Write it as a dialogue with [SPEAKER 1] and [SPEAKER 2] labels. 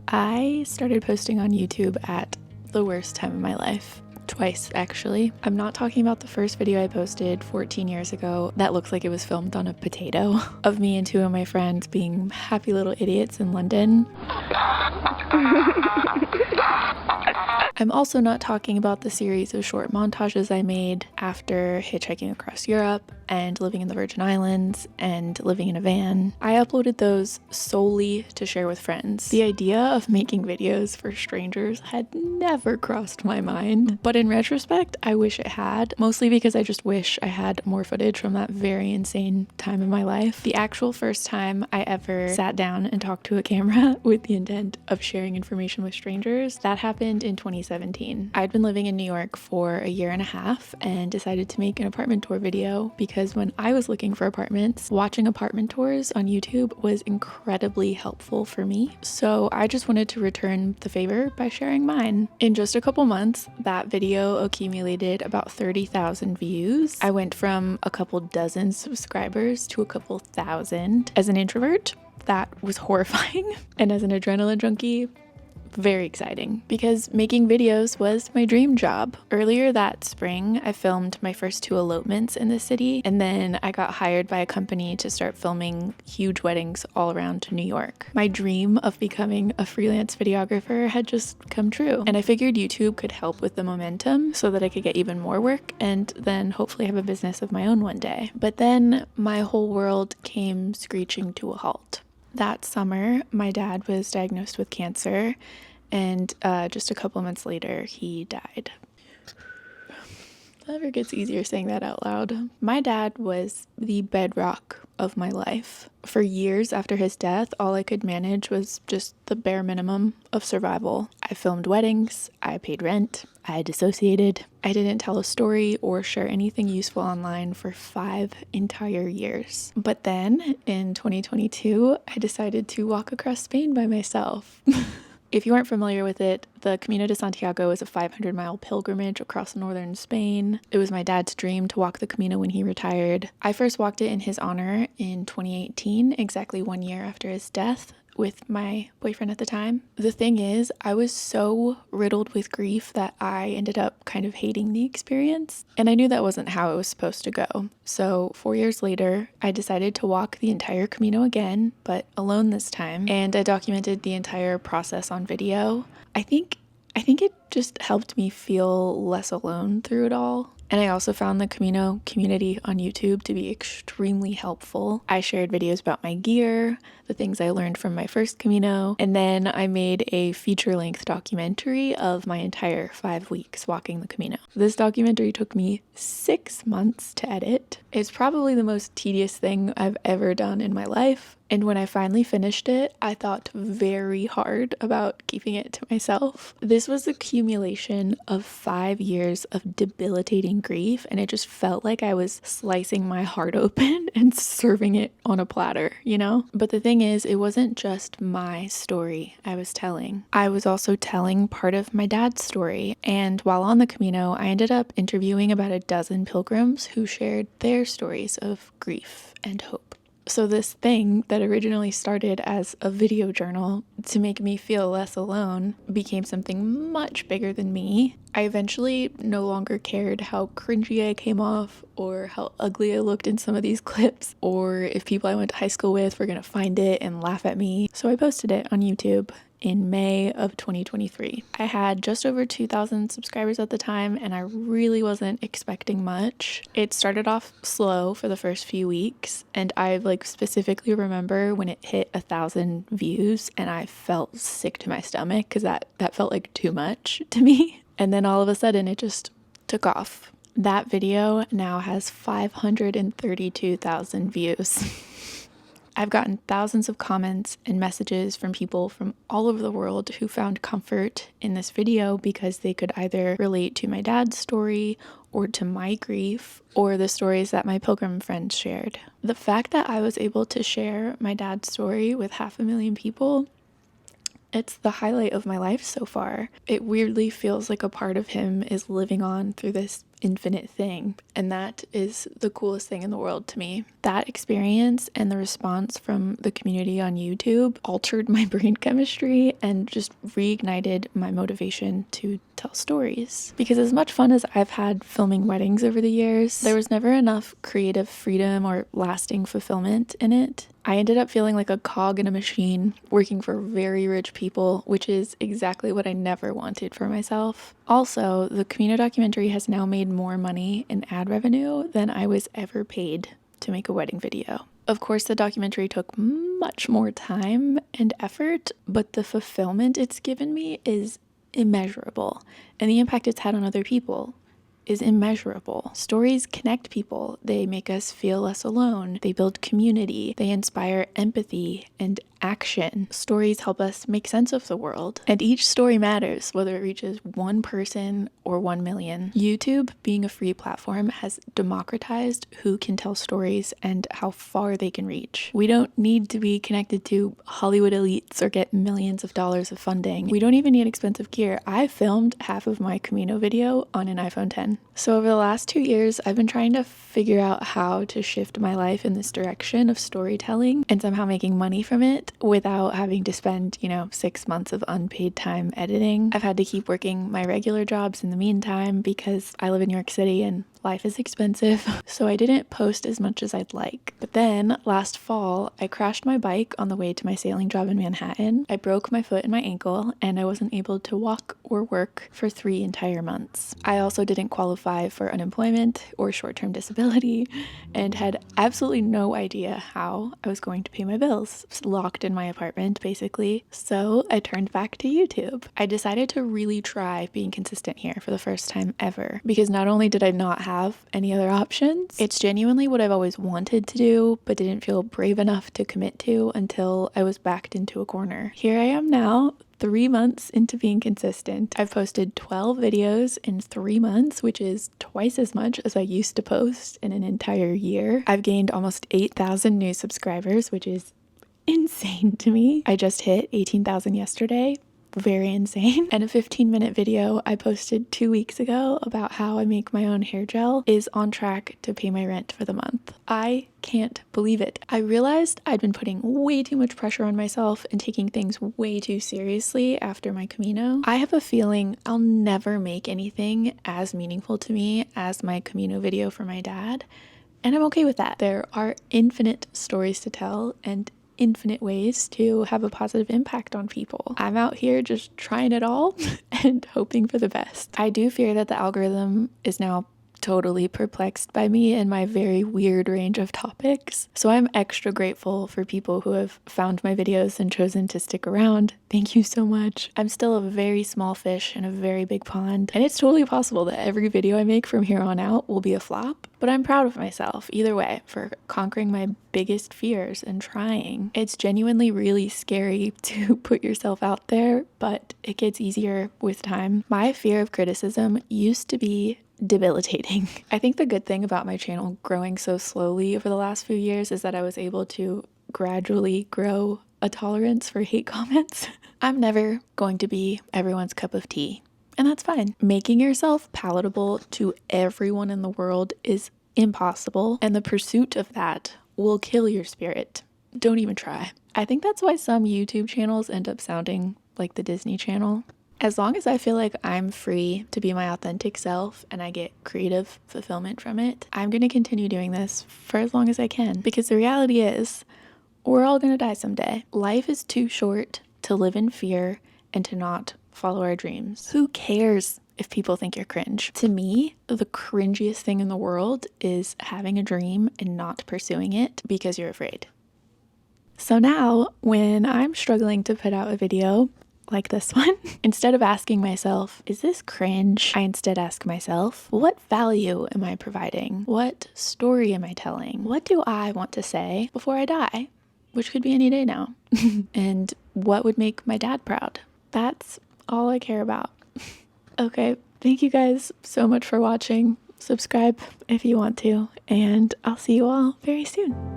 [SPEAKER 1] I started posting on YouTube at the worst time of my life. Twice, actually. I'm not talking about the first video I posted 14 years ago that looks like it was filmed on a potato of me and two of my friends being happy little idiots in London. I'm also not talking about the series of short montages I made after hitchhiking across Europe and living in the Virgin Islands and living in a van. I uploaded those solely to share with friends. The idea of making videos for strangers had never crossed my mind, but in retrospect, I wish it had, mostly because I just wish I had more footage from that very insane time in my life. The actual first time I ever sat down and talked to a camera with the intent of sharing information with strangers, that happened in 2017. I'd been living in New York for a year and a half and decided to make an apartment tour video because when I was looking for apartments, watching apartment tours on YouTube was incredibly helpful for me. So I just wanted to return the favor by sharing mine. In just a couple months, that video accumulated about 30,000 views. I went from a couple dozen subscribers to a couple thousand. As an introvert, that was horrifying. And as an adrenaline junkie, very exciting because making videos was my dream job. Earlier that spring, I filmed my first 2 elopements in the city, and then I got hired by a company to start filming huge weddings all around New York. My dream of becoming a freelance videographer had just come true, and I figured YouTube could help with the momentum so that I could get even more work and then hopefully have a business of my own one day. But then my whole world came screeching to a halt. That summer, my dad was diagnosed with cancer, and just a couple months later, he died. It never gets easier saying that out loud. My dad was the bedrock of my life. For years after his death, all I could manage was just the bare minimum of survival. I filmed weddings, I paid rent, I dissociated. I didn't tell a story or share anything useful online for 5 entire years. But then, in 2022, I decided to walk across Spain by myself. If you aren't familiar with it, the Camino de Santiago is a 500-mile pilgrimage across northern Spain. It was my dad's dream to walk the Camino when he retired. I first walked it in his honor in 2018, exactly 1 year after his death, with my boyfriend at the time. The thing is, I was so riddled with grief that I ended up kind of hating the experience, and I knew that wasn't how it was supposed to go. So 4 years later, I decided to walk the entire Camino again, but alone this time, and I documented the entire process on video. I think it just helped me feel less alone through it all. And I also found the Camino community on YouTube to be extremely helpful. I shared videos about my gear, the things I learned from my first Camino, and then I made a feature-length documentary of my entire 5 weeks walking the Camino. This documentary took me 6 months to edit. It's probably the most tedious thing I've ever done in my life. And when I finally finished it, I thought very hard about keeping it to myself. This was the accumulation of 5 years of debilitating grief, and it just felt like I was slicing my heart open and serving it on a platter, you know? But the thing is, it wasn't just my story I was telling. I was also telling part of my dad's story, and while on the Camino, I ended up interviewing about a dozen pilgrims who shared their stories of grief and hope. So this thing that originally started as a video journal to make me feel less alone became something much bigger than me. I eventually no longer cared how cringy I came off or how ugly I looked in some of these clips, or if people I went to high school with were gonna find it and laugh at me. So I posted it on YouTube in May of 2023. I had just over 2,000 subscribers at the time, and I really wasn't expecting much. It started off slow for the first few weeks, and I specifically remember when it hit 1,000 views and I felt sick to my stomach because that felt like too much to me. And then all of a sudden it just took off. That video now has 532,000 views. I've gotten thousands of comments and messages from people from all over the world who found comfort in this video because they could either relate to my dad's story or to my grief or the stories that my pilgrim friends shared. The fact that I was able to share my dad's story with 500,000 people, it's the highlight of my life so far. It weirdly feels like a part of him is living on through this infinite thing, and that is the coolest thing in the world to me. That experience and the response from the community on YouTube altered my brain chemistry and just reignited my motivation to tell stories. Because as much fun as I've had filming weddings over the years, there was never enough creative freedom or lasting fulfillment in it. I ended up feeling like a cog in a machine working for very rich people, which is exactly what I never wanted for myself. Also, the Camino documentary has now made more money in ad revenue than I was ever paid to make a wedding video. Of course, the documentary took much more time and effort, but the fulfillment it's given me is immeasurable, and the impact it's had on other people is immeasurable. Stories connect people. They make us feel less alone. They build community. They inspire empathy and action. Stories help us make sense of the world. And each story matters, whether it reaches one person or 1 million. YouTube, being a free platform, has democratized who can tell stories and how far they can reach. We don't need to be connected to Hollywood elites or get millions of dollars of funding. We don't even need expensive gear. I filmed half of my Camino video on an iPhone 10. So over the last 2 years, I've been trying to figure out how to shift my life in this direction of storytelling and somehow making money from it without having to spend, 6 months of unpaid time editing. I've had to keep working my regular jobs in the meantime because I live in New York City and life is expensive, so I didn't post as much as I'd like. But then last fall, I crashed my bike on the way to my sailing job in Manhattan. I broke my foot and my ankle, and I wasn't able to walk or work for 3 entire months. I also didn't qualify for unemployment or short-term disability and had absolutely no idea how I was going to pay my bills. I was locked in my apartment, basically. So I turned back to YouTube. I decided to really try being consistent here for the first time ever, because not only did I not have any other options, it's genuinely what I've always wanted to do, but didn't feel brave enough to commit to until I was backed into a corner. Here I am now, 3 months into being consistent. I've posted 12 videos in 3 months, which is twice as much as I used to post in an entire year. I've gained almost 8,000 new subscribers, which is insane to me. I just hit 18,000 yesterday. Very insane. And a 15-minute video I posted 2 weeks ago about how I make my own hair gel is on track to pay my rent for the month. I can't believe it. I realized I'd been putting way too much pressure on myself and taking things way too seriously after my Camino. I have a feeling I'll never make anything as meaningful to me as my Camino video for my dad, and I'm okay with that. There are infinite stories to tell and infinite ways to have a positive impact on people. I'm out here just trying it all and hoping for the best. I do fear that the algorithm is now totally perplexed by me and my very weird range of topics. So I'm extra grateful for people who have found my videos and chosen to stick around. Thank you so much. I'm still a very small fish in a very big pond, and it's totally possible that every video I make from here on out will be a flop, but I'm proud of myself either way for conquering my biggest fears and trying. It's genuinely really scary to put yourself out there, but it gets easier with time. My fear of criticism used to be debilitating. I think the good thing about my channel growing so slowly over the last few years is that I was able to gradually grow a tolerance for hate comments. I'm never going to be everyone's cup of tea, and that's fine. Making yourself palatable to everyone in the world is impossible, and the pursuit of that will kill your spirit. Don't even try. I think that's why some YouTube channels end up sounding like the Disney Channel. As long as I feel like I'm free to be my authentic self and I get creative fulfillment from it, I'm going to continue doing this for as long as I can. Because the reality is, we're all going to die someday. Life is too short to live in fear and to not follow our dreams. Who cares if people think you're cringe? To me, the cringiest thing in the world is having a dream and not pursuing it because you're afraid. So now, when I'm struggling to put out a video like this one, instead of asking myself, is this cringe? I instead ask myself, what value am I providing? What story am I telling? What do I want to say before I die? Which could be any day now. And what would make my dad proud? That's all I care about. Okay, thank you guys so much for watching. Subscribe if you want to, and I'll see you all very soon.